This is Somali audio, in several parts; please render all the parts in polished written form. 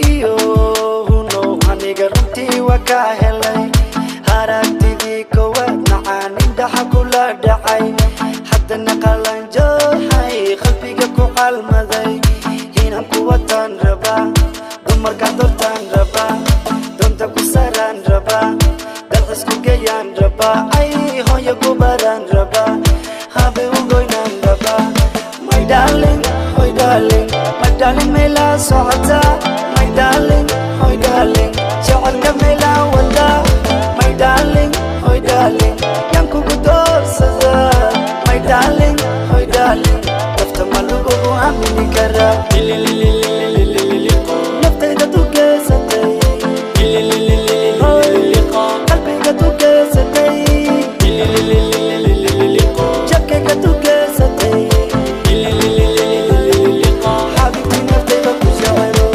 iyo huno aniga runtii waa ka helay aragtidii kowaad macaan indhaha kula dhacay haddana qalanjooxay qalbiga ku calmaday inaan ku wataan rabaa dumarka dortaan rabaa doonta ku saraan rabaa dalxis ku geyaan rabaa ay hooyo ku baraan rabaa habe u goynaan rabaa my darling hoy darling my darling meela socota my darling hoy darling jacaylka meela wada my darling hoy darling yan kugu doorsada my darling hoy darling nafta ma lagu aamini karaa naftayda tu geysatay qalbiga tu geysatay jabkayga tu geysatay xabibtii naftayda ku jecelo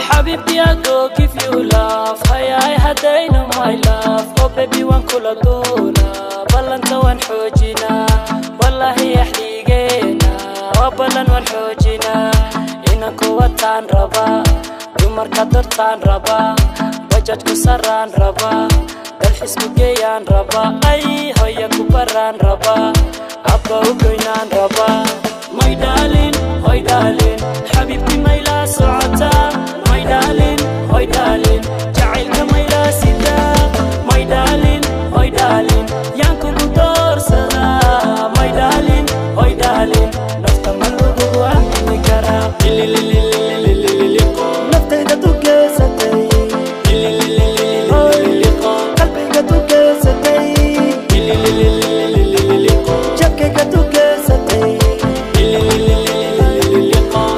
Habibi, I go give you love. I had in my love. Oh baby, one kula dona. Balanta wan xojina. Wallahi yaxdigeena. Oh balan wan xojina. Ina ku watan raba. Dumarka dortaan raba. Bajaj ku saraan raba. Dalxis ku geeyaan raba. Ay hoya ku baraan raba. Abba u goynaan raba. My darling, hoy darling. Habibti mayla socota. My darling, hoy darling, jacaylka mayla sida. My darling, hoy darling, yaan kugu doorsada. My darling, hoy darling, nafta ma lagu aamini karaa. naftayda tu geysatay qalbiga tu geysatay jabkayga tu geysatay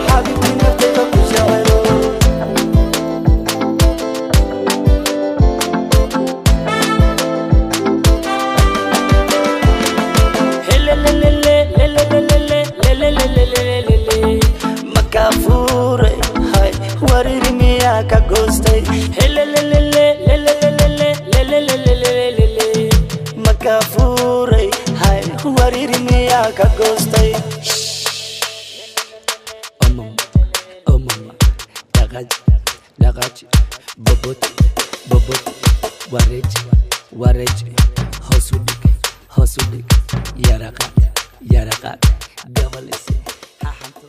xabibtii naftayda ku jecelo makafuuray hay wariri miyaa ka goostay makafuuray hay wariri miyaa ka goostay dhaqaaj bobot wareej hoos u dhig yaraqa gabalise ha xanto